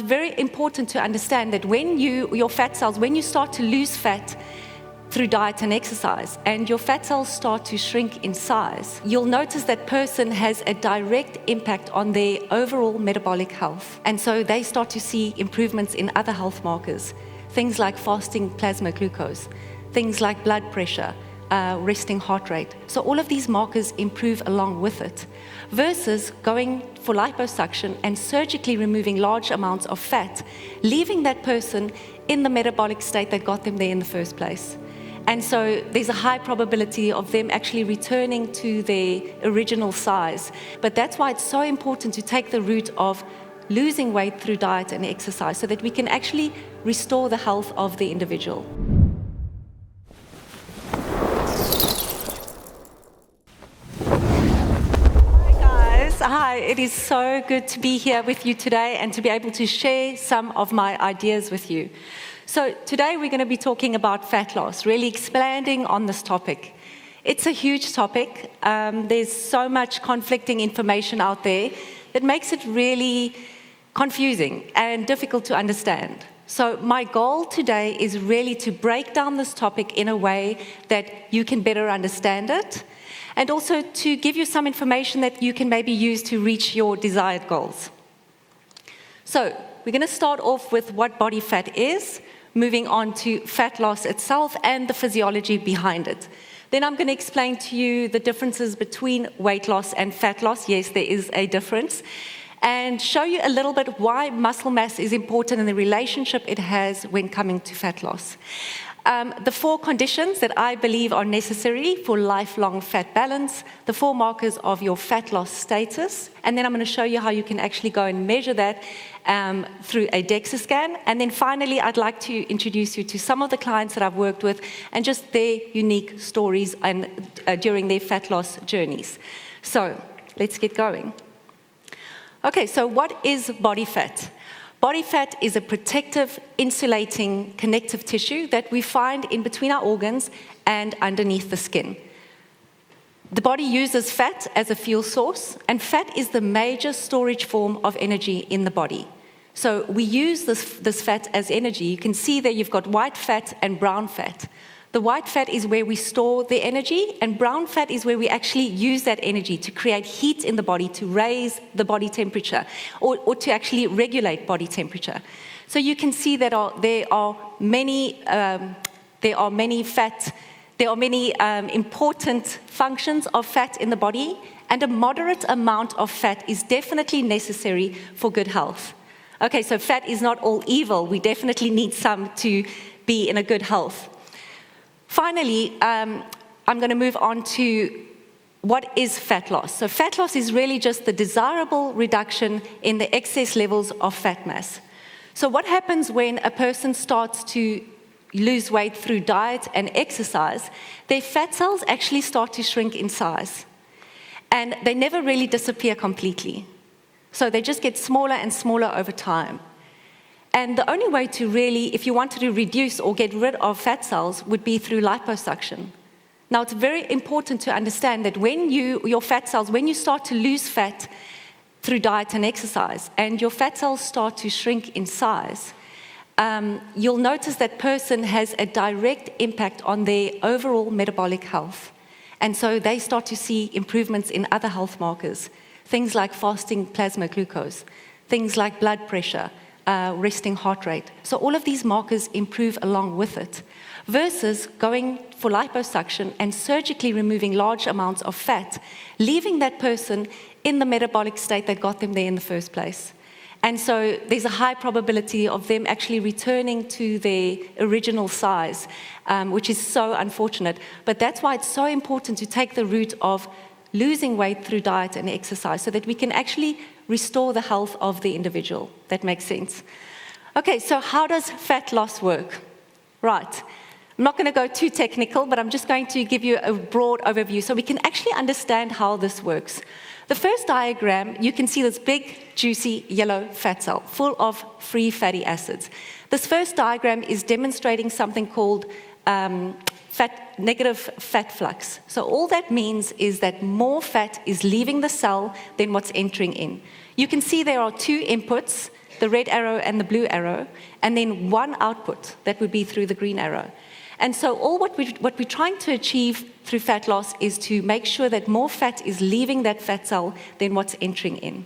it's very important to understand that when your fat cells, when you start to lose fat through diet and exercise, and your fat cells start to shrink in size, you'll notice that person has a direct impact on their overall metabolic health. And so they start to see improvements in other health markers, things like fasting plasma glucose, things like blood pressure, resting heart rate. So all of these markers improve along with it, versus going for liposuction and surgically removing large amounts of fat, leaving that person in the metabolic state that got them there in the first place. And so there's a high probability of them actually returning to their original size. But that's why it's so important to take the route of losing weight through diet and exercise, so that we can actually restore the health of the individual. Hi, it is so good to be here with you today and to be able to share some of my ideas with you. So today we're going to be talking about fat loss, really expanding on this topic. It's a huge topic. There's so much conflicting information out there that makes it really confusing and difficult to understand. So my goal today is really to break down this topic in a way that you can better understand it, and also to give you some information that you can maybe use to reach your desired goals. So we're going to start off with what body fat is, moving on to fat loss itself and the physiology behind it. Then I'm going to explain to you the differences between weight loss and fat loss. Yes, there is a difference. And show you a little bit why muscle mass is important and the relationship it has when coming to fat loss. The 4 conditions that I believe are necessary for lifelong fat balance, the 4 markers of your fat loss status, and then I'm going to show you how you can actually go and measure that through a DEXA scan. And then finally, I'd like to introduce you to some of the clients that I've worked with and just their unique stories and during their fat loss journeys. So let's get going. Okay, so what is body fat? Body fat is a protective, insulating, connective tissue that we find in between our organs and underneath the skin. The body uses fat as a fuel source, and fat is the major storage form of energy in the body. So we use this fat as energy. You can see there you've got white fat and brown fat. The white fat is where we store the energy, and brown fat is where we actually use that energy to create heat in the body, to raise the body temperature, or to actually regulate body temperature. So you can see that there are many important functions of fat in the body, and a moderate amount of fat is definitely necessary for good health. Okay, so fat is not all evil. We definitely need some to be in a good health. Finally, I'm going to move on to what is fat loss. So fat loss is really just the desirable reduction in the excess levels of fat mass. So what happens when a person starts to lose weight through diet and exercise? Their fat cells actually start to shrink in size, and they never really disappear completely. So they just get smaller and smaller over time. And the only way to really, if you wanted to reduce or get rid of fat cells, would be through liposuction. Now, it's very important to understand that when your fat cells, when you start to lose fat through diet and exercise, and your fat cells start to shrink in size, you'll notice that person has a direct impact on their overall metabolic health. And so they start to see improvements in other health markers, things like fasting plasma glucose, things like blood pressure, resting heart rate. So all of these markers improve along with it, versus going for liposuction and surgically removing large amounts of fat, leaving that person in the metabolic state that got them there in the first place. And so there's a high probability of them actually returning to their original size, which is so unfortunate. But that's why it's so important to take the route of losing weight through diet and exercise, so that we can actually restore the health of the individual. That makes sense. Okay, so how does fat loss work? Right. I'm not going to go too technical, but I'm just going to give you a broad overview so we can actually understand how this works. The first diagram, you can see this big, juicy, yellow fat cell full of free fatty acids. This first diagram is demonstrating something called negative fat flux. So all that means is that more fat is leaving the cell than what's entering in. You can see there are 2 inputs, the red arrow and the blue arrow, and then one output that would be through the green arrow. And so what we're trying to achieve through fat loss is to make sure that more fat is leaving that fat cell than what's entering in.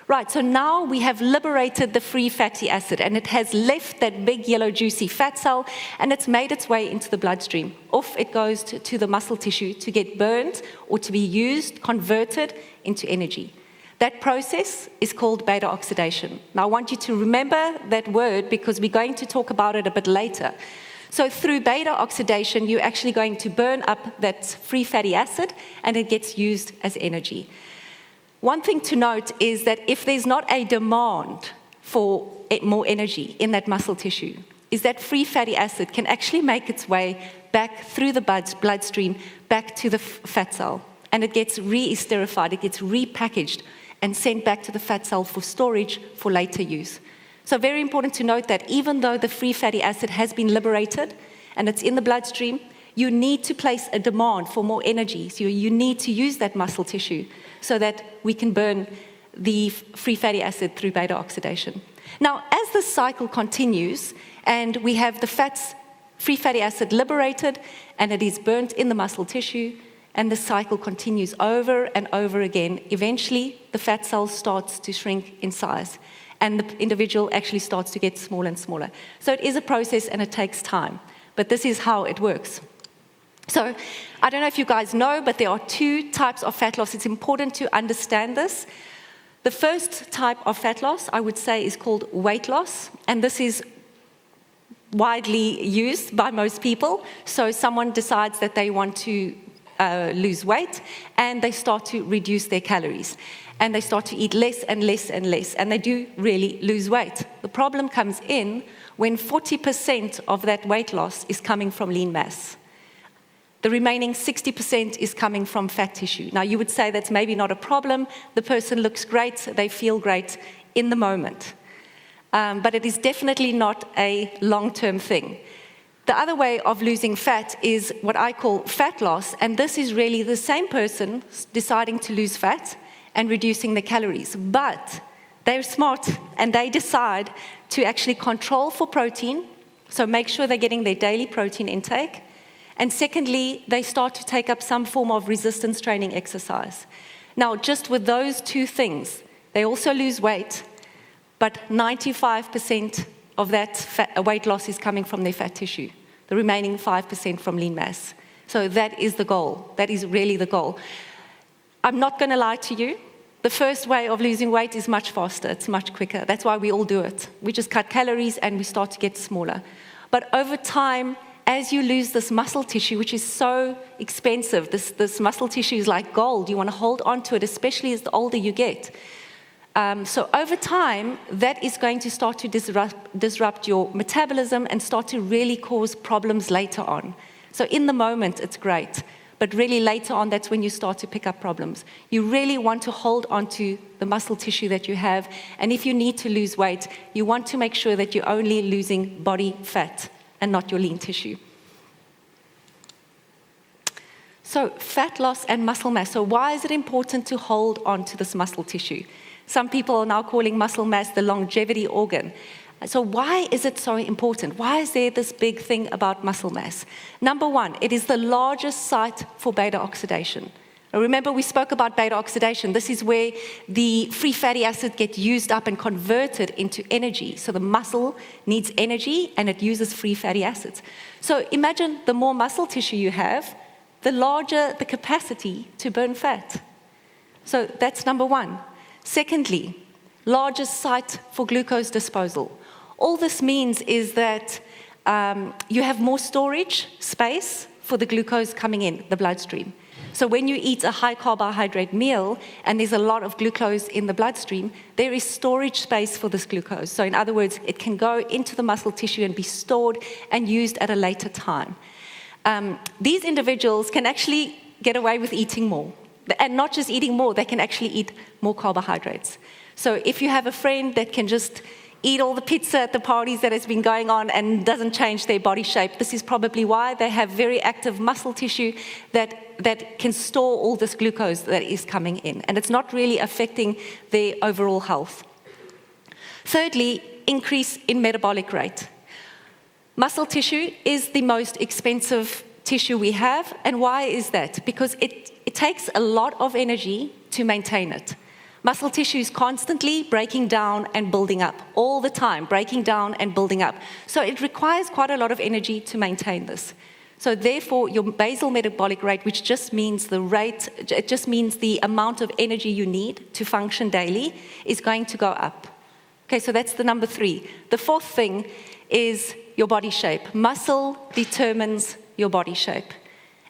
Right, so now we have liberated the free fatty acid, and it has left that big yellow juicy fat cell, and it's made its way into the bloodstream. Off it goes to the muscle tissue to get burned or to be used, converted into energy. That process is called beta oxidation. Now I want you to remember that word because we're going to talk about it a bit later. So through beta oxidation, you're actually going to burn up that free fatty acid, and it gets used as energy. One thing to note is that if there's not a demand for more energy in that muscle tissue, is that free fatty acid can actually make its way back through the bloodstream, back to the fat cell, and it gets re-esterified, it gets repackaged and sent back to the fat cell for storage for later use. So very important to note that even though the free fatty acid has been liberated and it's in the bloodstream, you need to place a demand for more energy. So you need to use that muscle tissue so that we can burn the free fatty acid through beta oxidation. Now, as the cycle continues and we have the free fatty acid liberated and it is burnt in the muscle tissue, and the cycle continues over and over again, eventually the fat cell starts to shrink in size and the individual actually starts to get smaller and smaller. So it is a process and it takes time, but this is how it works. So I don't know if you guys know, but there are two types of fat loss. It's important to understand this. The first type of fat loss, I would say, is called weight loss, and this is widely used by most people. So someone decides that they want to lose weight, and they start to reduce their calories, and they start to eat less and less and less, and they do really lose weight. The problem comes in when 40% of that weight loss is coming from lean mass. The remaining 60% is coming from fat tissue. Now, you would say that's maybe not a problem. The person looks great, they feel great in the moment. But it is definitely not a long-term thing. The other way of losing fat is what I call fat loss, and this is really the same person deciding to lose fat and reducing the calories. But they're smart, and they decide to actually control for protein, so make sure they're getting their daily protein intake. And secondly, they start to take up some form of resistance training exercise. Now, just with those two things, they also lose weight, but 95% of that weight loss is coming from their fat tissue, the remaining 5% from lean mass. So that is the goal. That is really the goal. I'm not going to lie to you. The first way of losing weight is much faster. It's much quicker. That's why we all do it. We just cut calories and we start to get smaller. But over time, as you lose this muscle tissue, which is so expensive, this muscle tissue is like gold. You want to hold on to it, especially as the older you get. So over time, that is going to start to disrupt your metabolism and start to really cause problems later on. So in the moment, it's great. But really later on, that's when you start to pick up problems. You really want to hold on to the muscle tissue that you have. And if you need to lose weight, you want to make sure that you're only losing body fat and not your lean tissue. So fat loss and muscle mass. So why is it important to hold on to this muscle tissue? Some people are now calling muscle mass the longevity organ. So why is it so important? Why is there this big thing about muscle mass? Number one, it is the largest site for beta oxidation. Now remember, we spoke about beta oxidation. This is where the free fatty acid gets used up and converted into energy. So the muscle needs energy and it uses free fatty acids. So imagine the more muscle tissue you have, the larger the capacity to burn fat. So that's number one. Secondly, largest site for glucose disposal. All this means is that you have more storage space for the glucose coming in the bloodstream. So when you eat a high carbohydrate meal and there's a lot of glucose in the bloodstream, there is storage space for this glucose. So in other words, it can go into the muscle tissue and be stored and used at a later time. These individuals can actually get away with eating more. And not just eating more, they can actually eat more carbohydrates. So if you have a friend that can just eat all the pizza at the parties that has been going on and doesn't change their body shape, this is probably why they have very active muscle tissue that can store all this glucose that is coming in. And it's not really affecting their overall health. Thirdly, increase in metabolic rate. Muscle tissue is the most expensive tissue we have, and why is that? Because it takes a lot of energy to maintain it. Muscle tissue is constantly breaking down and building up, all the time, breaking down and building up. So it requires quite a lot of energy to maintain this. So therefore, your basal metabolic rate, which just means it just means the amount of energy you need to function daily, is going to go up. Okay, so that's the number 3. The fourth thing is your body shape. Muscle determines your body shape.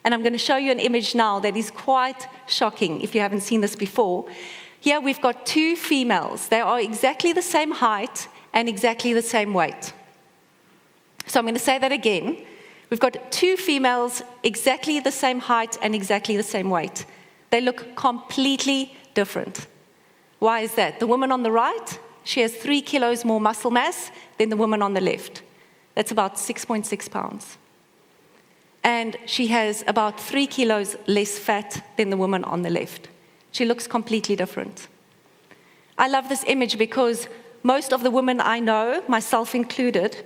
And I'm going to show you an image now that is quite shocking if you haven't seen this before. Here we've got 2 females. They are exactly the same height and exactly the same weight. So I'm going to say that again. We've got 2 females, exactly the same height and exactly the same weight. They look completely different. Why is that? The woman on the right, she has 3 kilos more muscle mass than the woman on the left. That's about 6.6 pounds. And she has about 3 kilos less fat than the woman on the left. She looks completely different. I love this image because most of the women I know, myself included,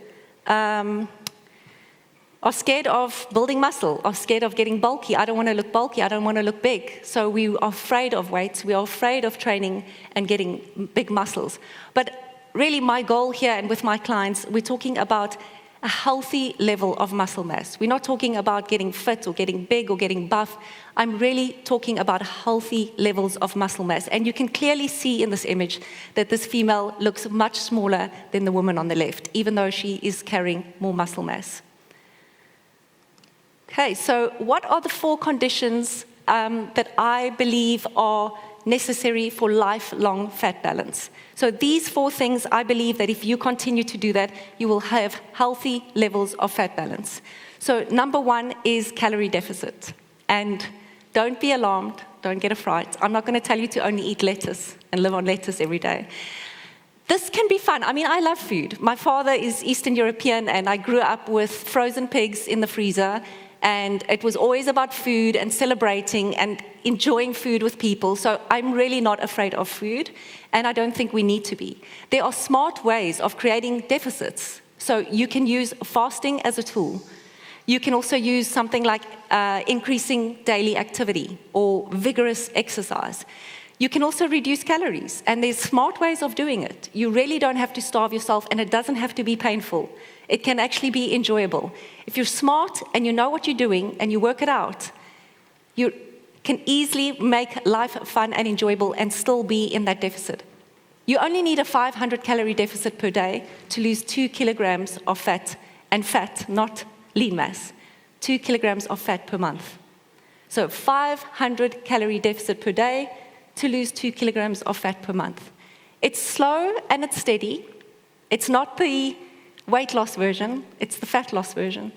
are scared of building muscle, are scared of getting bulky. I don't want to look bulky, I don't want to look big. So we are afraid of weights, we are afraid of training and getting big muscles. But really my goal here and with my clients, we're talking about a healthy level of muscle mass. We're not talking about getting fit or getting big or getting buff. I'm really talking about healthy levels of muscle mass. And you can clearly see in this image that this female looks much smaller than the woman on the left, even though she is carrying more muscle mass. Okay, so what are the 4 conditions that I believe are necessary for lifelong fat balance? So these 4 things, I believe that if you continue to do that, you will have healthy levels of fat balance. So number 1 is calorie deficit. And don't be alarmed, don't get a fright. I'm not going to tell you to only eat lettuce and live on lettuce every day. This can be fun. I mean, I love food. My father is Eastern European, and I grew up with frozen pigs in the freezer. And it was always about food and celebrating and enjoying food with people. So I'm really not afraid of food, and I don't think we need to be. There are smart ways of creating deficits. So you can use fasting as a tool. You can also use something like increasing daily activity or vigorous exercise. You can also reduce calories, and there's smart ways of doing it. You really don't have to starve yourself, and it doesn't have to be painful. It can actually be enjoyable. If you're smart and you know what you're doing and you work it out, you can easily make life fun and enjoyable and still be in that deficit. You only need a 500 calorie deficit per day to lose 2 kilograms of fat, and fat, not lean mass, 2 kilograms of fat per month. So 500 calorie deficit per day to lose 2 kilograms of fat per month. It's slow and it's steady. It's not the weight loss version, it's the fat loss version.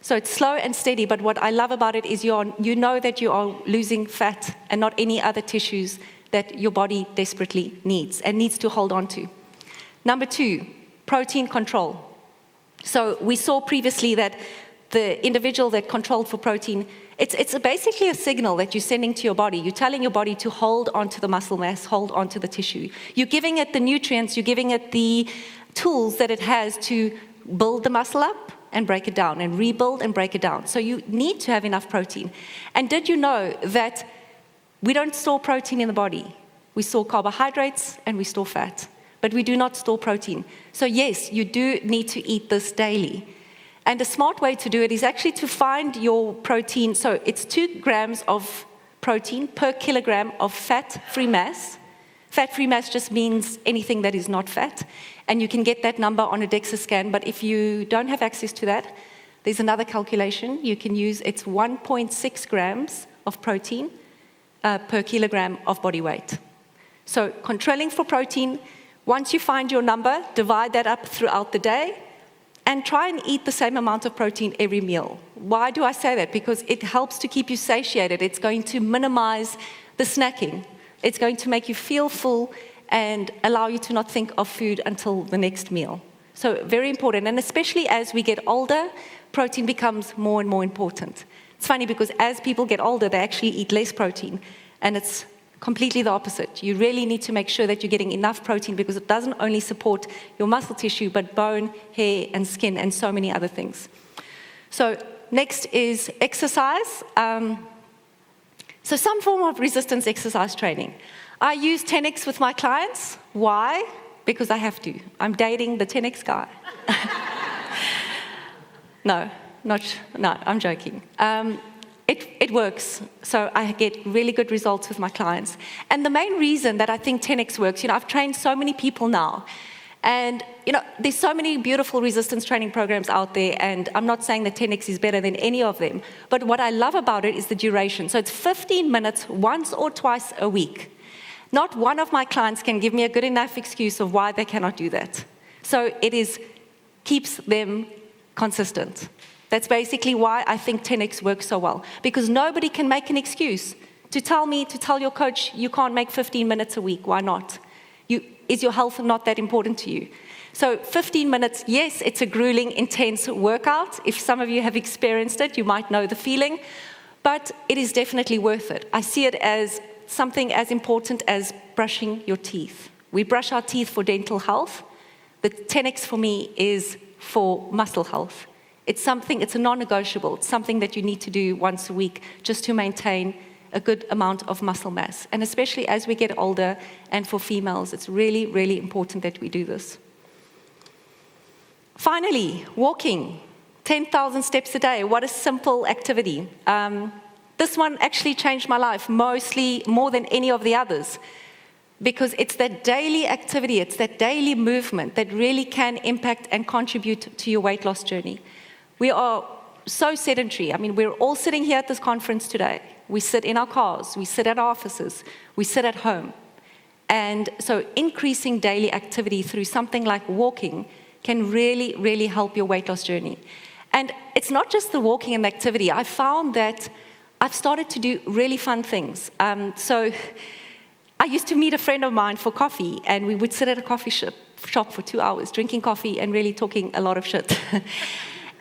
So it's slow and steady, but what I love about it is you know that you are losing fat and not any other tissues that your body desperately needs and needs to hold on to. Number 2, protein control. So we saw previously that the individual that controlled for protein, it's basically a signal that you're sending to your body. You're telling your body to hold onto the muscle mass, hold onto the tissue. You're giving it the nutrients, you're giving it the tools that it has to build the muscle up and break it down and rebuild and break it down. So you need to have enough protein. And did you know that we don't store protein in the body? We store carbohydrates and we store fat, but we do not store protein. So yes, you do need to eat this daily. And a smart way to do it is actually to find your protein. So it's 2 grams of protein per kilogram of fat-free mass. Fat-free mass just means anything that is not fat. And you can get that number on a DEXA scan, but if you don't have access to that, there's another calculation. You can use, it's 1.6 grams of protein per kilogram of body weight. So controlling for protein, once you find your number, divide that up throughout the day, and try and eat the same amount of protein every meal. Why do I say that? Because it helps to keep you satiated. It's going to minimize the snacking. It's going to make you feel full and allow you to not think of food until the next meal. So very important, and especially as we get older, protein becomes more and more important. It's funny because as people get older, they actually eat less protein, and it's Completely the opposite. You really need to make sure that you're getting enough protein because it doesn't only support your muscle tissue, but bone, hair, and skin, and so many other things. So next is exercise. So some form of resistance exercise training. I use 10X with my clients. Why? Because I have to. I'm dating the 10X guy. No, I'm joking. It works. So I get really good results with my clients. And the main reason that I think 10X works, I've trained so many people now. And, there's so many beautiful resistance training programs out there, and I'm not saying that 10X is better than any of them. But what I love about it is the duration. So it's 15 minutes once or twice a week. Not one of my clients can give me a good enough excuse of why they cannot do that. So keeps them consistent. That's basically why I think 10X works so well. Because nobody can make an excuse to tell your coach, you can't make 15 minutes a week. Why not? Is your health not that important to you? So 15 minutes, yes, it's a grueling, intense workout. If some of you have experienced it, you might know the feeling. But it is definitely worth it. I see it as something as important as brushing your teeth. We brush our teeth for dental health. The 10X for me is for muscle health. It's a non-negotiable. It's something that you need to do once a week just to maintain a good amount of muscle mass. And especially as we get older, and for females, it's really, really important that we do this. Finally, walking. 10,000 steps a day. What a simple activity. This one actually changed my life, mostly more than any of the others. Because it's that daily activity, it's that daily movement that really can impact and contribute to your weight loss journey. We are so sedentary. We're all sitting here at this conference today. We sit in our cars, we sit at our offices, we sit at home. And so increasing daily activity through something like walking can really, really help your weight loss journey. And it's not just the walking and the activity. I found that I've started to do really fun things. So I used to meet a friend of mine for coffee, and we would sit at a coffee shop for 2 hours, drinking coffee and really talking a lot of shit.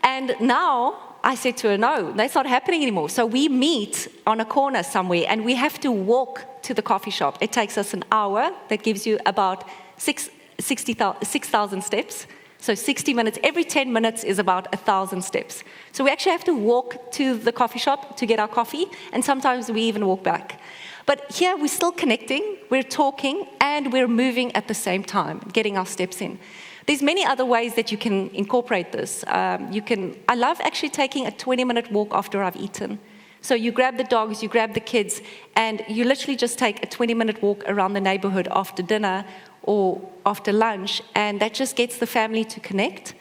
And now I said to her, no, that's not happening anymore. So we meet on a corner somewhere, and we have to walk to the coffee shop. It takes us an hour. That gives you about 6,000 steps. So 60 minutes, every 10 minutes is about 1,000 steps. So we actually have to walk to the coffee shop to get our coffee, and sometimes we even walk back. But here we're still connecting, we're talking, and we're moving at the same time, getting our steps in. There's many other ways that you can incorporate this. I love actually taking a 20-minute walk after I've eaten. So you grab the dogs, you grab the kids, and you literally just take a 20-minute walk around the neighborhood after dinner or after lunch, and that just gets the family to connect,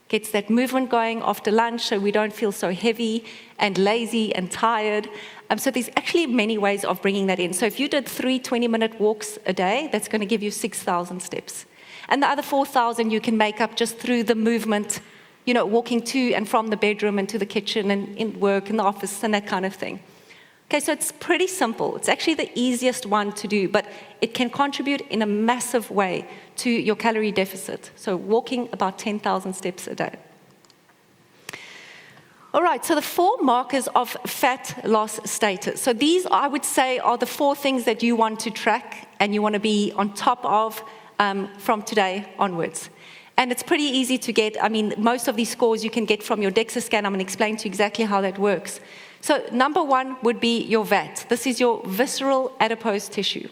gets that movement going after lunch so we don't feel so heavy and lazy and tired. So there's actually many ways of bringing that in. So if you did 3 20-minute walks a day, that's going to give you 6,000 steps. And the other 4,000 you can make up just through the movement, walking to and from the bedroom and to the kitchen and in work, in the office, and that kind of thing. Okay, so it's pretty simple. It's actually the easiest one to do, but it can contribute in a massive way to your calorie deficit. So walking about 10,000 steps a day. All right, so the 4 markers of fat loss status. So these, I would say, are the 4 things that you want to track and you want to be on top of from today onwards. And it's pretty easy to get. Most of these scores you can get from your DEXA scan. I'm going to explain to you exactly how that works. So number 1 would be your VAT. This is your visceral adipose tissue.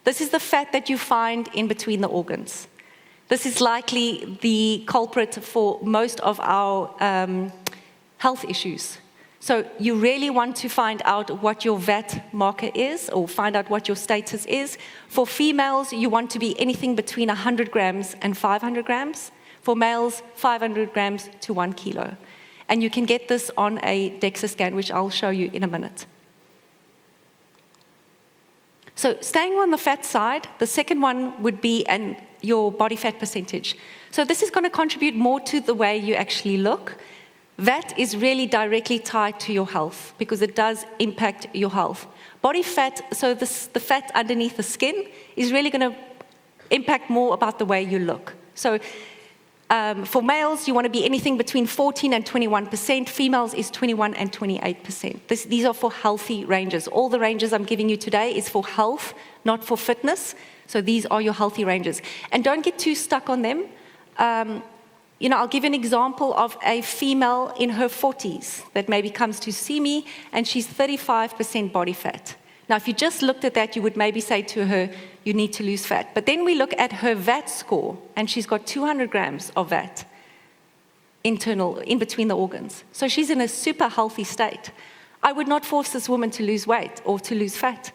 This is the fat that you find in between the organs. This is likely the culprit for most of our health issues. So you really want to find out what your VAT marker is, or find out what your status is. For females, you want to be anything between 100 grams and 500 grams. For males, 500 grams to 1 kilo. And you can get this on a DEXA scan, which I'll show you in a minute. So staying on the fat side, the second one would be your body fat percentage. So this is going to contribute more to the way you actually look. VAT is really directly tied to your health because it does impact your health. Body fat, so the fat underneath the skin, is really going to impact more about the way you look. So For males, you want to be anything between 14 and 21%. Females is 21 and 28%. These are for healthy ranges. All the ranges I'm giving you today is for health, not for fitness. So these are your healthy ranges. And don't get too stuck on them. I'll give an example of a female in her 40s that maybe comes to see me, and she's 35% body fat. Now, if you just looked at that, you would maybe say to her, you need to lose fat. But then we look at her VAT score, and she's got 200 grams of VAT internal, in between the organs. So she's in a super healthy state. I would not force this woman to lose weight or to lose fat.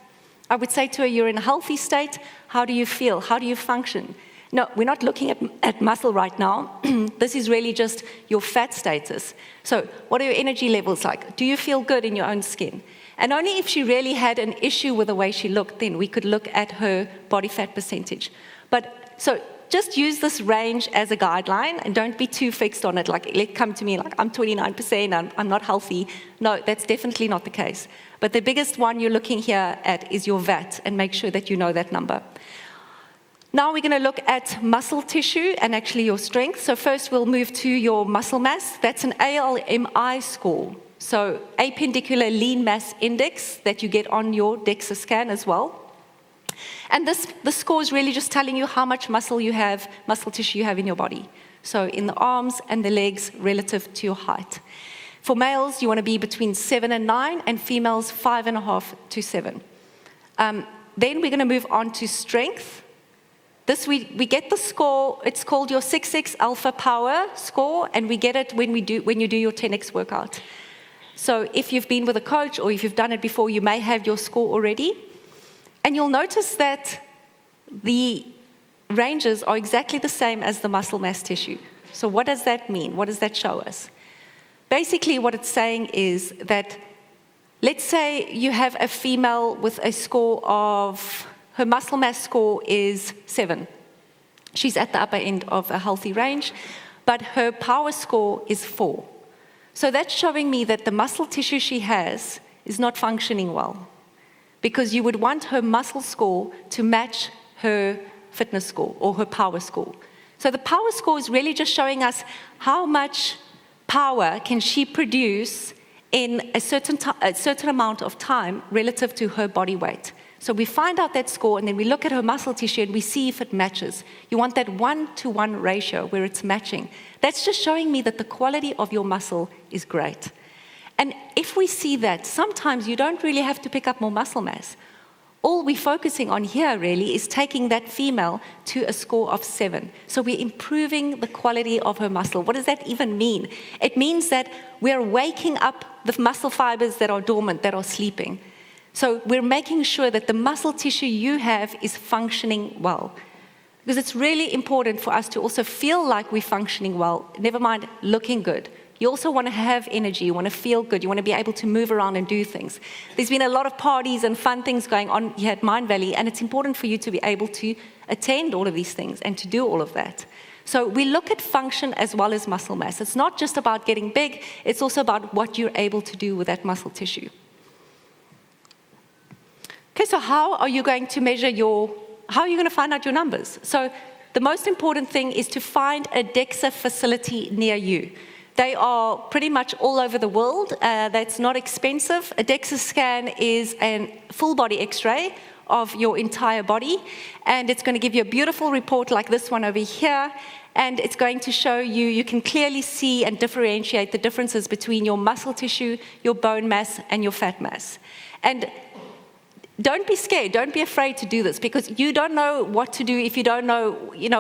I would say to her, you're in a healthy state. How do you feel? How do you function? No, we're not looking at muscle right now. This is really just your fat status. So what are your energy levels like? Do you feel good in your own skin? And only if she really had an issue with the way she looked, then we could look at her body fat percentage. But so just use this range as a guideline and don't be too fixed on it. Like, let come to me like, I'm 29%, I'm not healthy. No, that's definitely not the case. But the biggest one you're looking here at is your VAT, and make sure that you know that number. Now we're going to look at muscle tissue and actually your strength. So first we'll move to your muscle mass. That's an ALMI score. So appendicular lean mass index that you get on your DEXA scan as well. And the score is really just telling you how much muscle tissue you have in your body. So in the arms and the legs relative to your height. For males, you want to be between 7 and 9, and females 5.5 to 7. Then we're going to move on to strength. This we get the score. It's called your 6x alpha power score, and we get it when you do your 10x workout. So if you've been with a coach or if you've done it before, you may have your score already. And you'll notice that the ranges are exactly the same as the muscle mass tissue. So what does that mean? What does that show us? Basically, what it's saying is that, let's say you have a female with a score of, her muscle mass score is 7. She's at the upper end of a healthy range, but her power score is 4. So that's showing me that the muscle tissue she has is not functioning well, because you would want her muscle score to match her fitness score or her power score. So the power score is really just showing us how much power can she produce in a certain amount of time relative to her body weight. So we find out that score, and then we look at her muscle tissue and we see if it matches. You want that 1-to-1 ratio where it's matching. That's just showing me that the quality of your muscle is great. And if we see that, sometimes you don't really have to pick up more muscle mass. All we're focusing on here really is taking that female to a score of 7. So we're improving the quality of her muscle. What does that even mean? It means that we're waking up the muscle fibers that are dormant, that are sleeping. So we're making sure that the muscle tissue you have is functioning well. Because it's really important for us to also feel like we're functioning well, never mind looking good. You also want to have energy, you want to feel good, you want to be able to move around and do things. There's been a lot of parties and fun things going on here at Mindvalley, and it's important for you to be able to attend all of these things and to do all of that. So we look at function as well as muscle mass. It's not just about getting big, it's also about what you're able to do with that muscle tissue. Okay, so how are you going to measure how are you going to find out your numbers? So the most important thing is to find a DEXA facility near you. They are pretty much all over the world. That's not expensive. A DEXA scan is a full body x-ray of your entire body, and it's going to give you a beautiful report like this one over here, and it's going to show you can clearly see and differentiate the differences between your muscle tissue, your bone mass, and your fat mass. And don't be scared, don't be afraid to do this, because you don't know what to do if you don't know,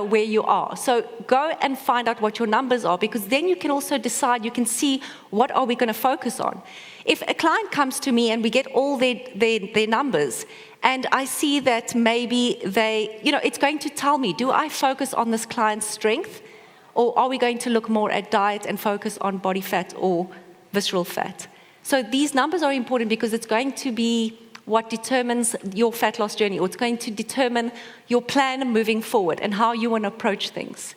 where you are. So go and find out what your numbers are, because then you can also decide, you can see what are we going to focus on. If a client comes to me and we get all their numbers, and I see that maybe it's going to tell me, do I focus on this client's strength, or are we going to look more at diet and focus on body fat or visceral fat? So these numbers are important because it's going to be what determines your fat loss journey, or it's going to determine your plan moving forward and how you want to approach things.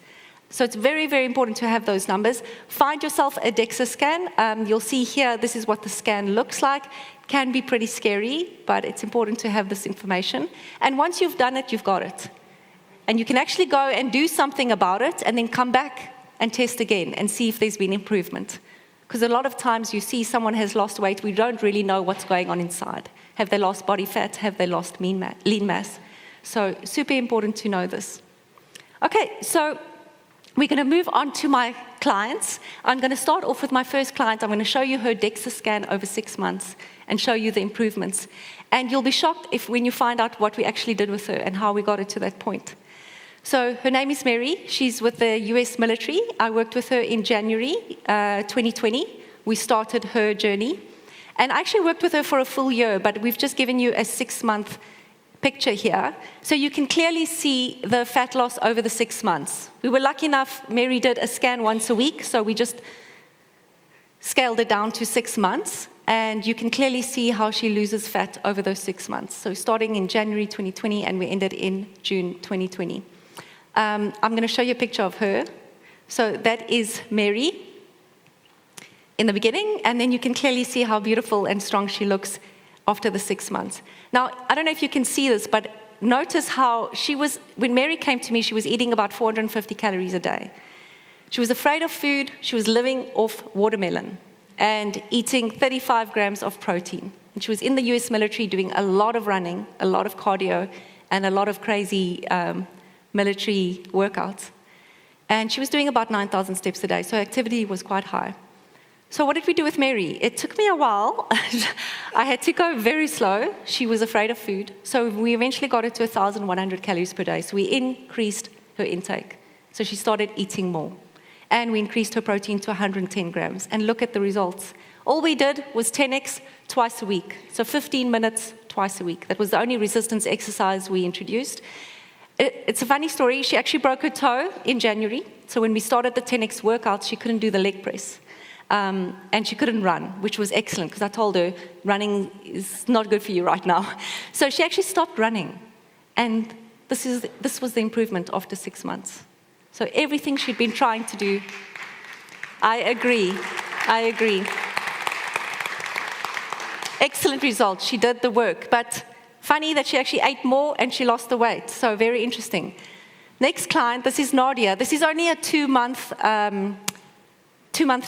So it's very, very important to have those numbers. Find yourself a DEXA scan. You'll see here, this is what the scan looks like. It can be pretty scary, but it's important to have this information. And once you've done it, you've got it. And you can actually go and do something about it and then come back and test again and see if there's been improvement. Because a lot of times you see someone has lost weight, we don't really know what's going on inside. Have they lost body fat? Have they lost lean mass? So super important to know this. Okay, so we're going to move on to my clients. I'm going to start off with my first client. I'm going to show you her DEXA scan over 6 months and show you the improvements. And you'll be shocked when you find out what we actually did with her and how we got her to that point. So her name is Mary. She's with the US military. I worked with her in January 2020. We started her journey. And I actually worked with her for a full year, but we've just given you a 6-month picture here. So you can clearly see the fat loss over the 6 months. We were lucky enough, Mary did a scan once a week, so we just scaled it down to 6 months. And you can clearly see how she loses fat over those 6 months. So starting in January 2020, and we ended in June 2020. I'm going to show you a picture of her. So that is Mary in the beginning, and then you can clearly see how beautiful and strong she looks after the 6 months. Now, I don't know if you can see this, but notice how she was, when Mary came to me, she was eating about 450 calories a day. She was afraid of food. She was living off watermelon and eating 35 grams of protein. And she was in the US military doing a lot of running, a lot of cardio, and a lot of crazy military workouts. And she was doing about 9,000 steps a day, so activity was quite high. So what did we do with Mary? It took me a while. I had to go very slow. She was afraid of food. So we eventually got her to 1,100 calories per day. So we increased her intake. So she started eating more. And we increased her protein to 110 grams. And look at the results. All we did was 10x twice a week. So 15 minutes twice a week. That was the only resistance exercise we introduced. It's a funny story. She actually broke her toe in January. So when we started the 10x workout, she couldn't do the leg press. And she couldn't run, which was excellent, because I told her running is not good for you right now. So she actually stopped running. And this was the improvement after 6 months. So everything she'd been trying to do, I agree. Excellent results. She did the work. But funny that she actually ate more and she lost the weight. So very interesting. Next client, this is Nadia. This is only a 2-month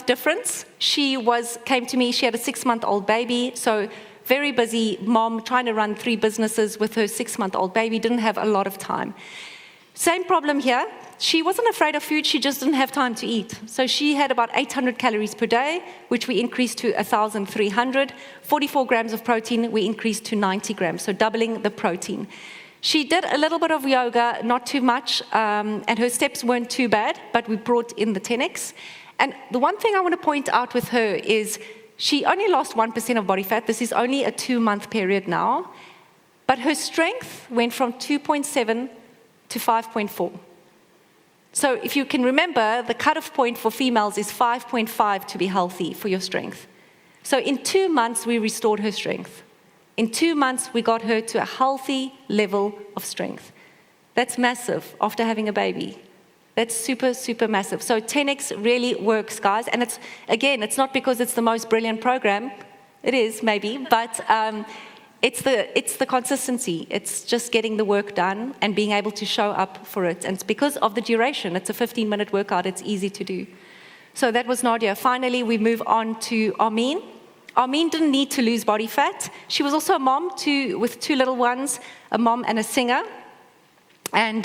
difference. She came to me, she had a 6-month-old baby, so very busy mom, trying to run 3 businesses with her 6-month-old baby, didn't have a lot of time. Same problem here. She wasn't afraid of food, she just didn't have time to eat. So she had about 800 calories per day, which we increased to 1,300. 44 grams of protein, we increased to 90 grams, so doubling the protein. She did a little bit of yoga, not too much, and her steps weren't too bad, but we brought in the 10x. And the one thing I want to point out with her is she only lost 1% of body fat. This is only a 2-month period now. But her strength went from 2.7 to 5.4. So if you can remember, the cutoff point for females is 5.5 to be healthy for your strength. So in 2 months, we restored her strength. In 2 months, we got her to a healthy level of strength. That's massive after having a baby. That's super, super massive. So 10x really works, guys. And it's not because it's the most brilliant program. It is, maybe, but it's the consistency. It's just getting the work done and being able to show up for it. And it's because of the duration. It's a 15-minute workout. It's easy to do. So that was Nadia. Finally, we move on to Armin. Armin didn't need to lose body fat. She was also a mom with 2 little ones, a mom and a singer. And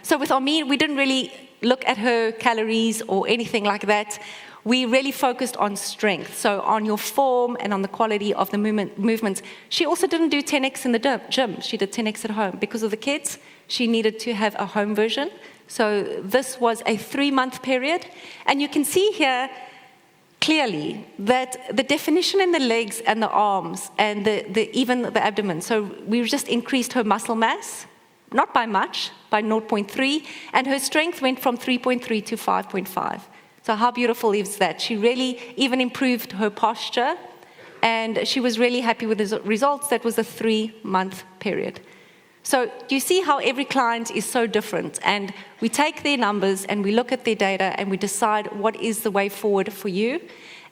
so with Armin, we didn't really look at her calories or anything like that. We really focused on strength, so on your form and on the quality of the movements. She also didn't do 10x in the gym. She did 10x at home. Because of the kids, she needed to have a home version. So this was a 3-month period. And you can see here clearly that the definition in the legs and the arms and even the abdomen. So we just increased her muscle mass. Not by much, by 0.3, and her strength went from 3.3 to 5.5. So how beautiful is that? She really even improved her posture, and she was really happy with the results. That was a 3-month period. So do you see how every client is so different? And we take their numbers, and we look at their data, and we decide what is the way forward for you.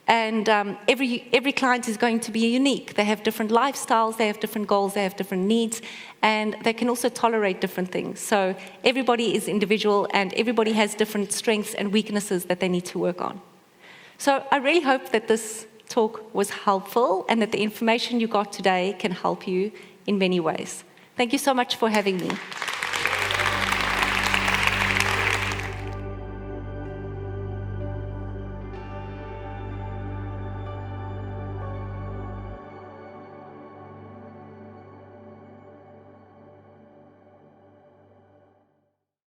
And every client is going to be unique. They have different lifestyles, they have different goals, they have different needs, and they can also tolerate different things. So everybody is individual, and everybody has different strengths and weaknesses that they need to work on. So I really hope that this talk was helpful and that the information you got today can help you in many ways. Thank you so much for having me.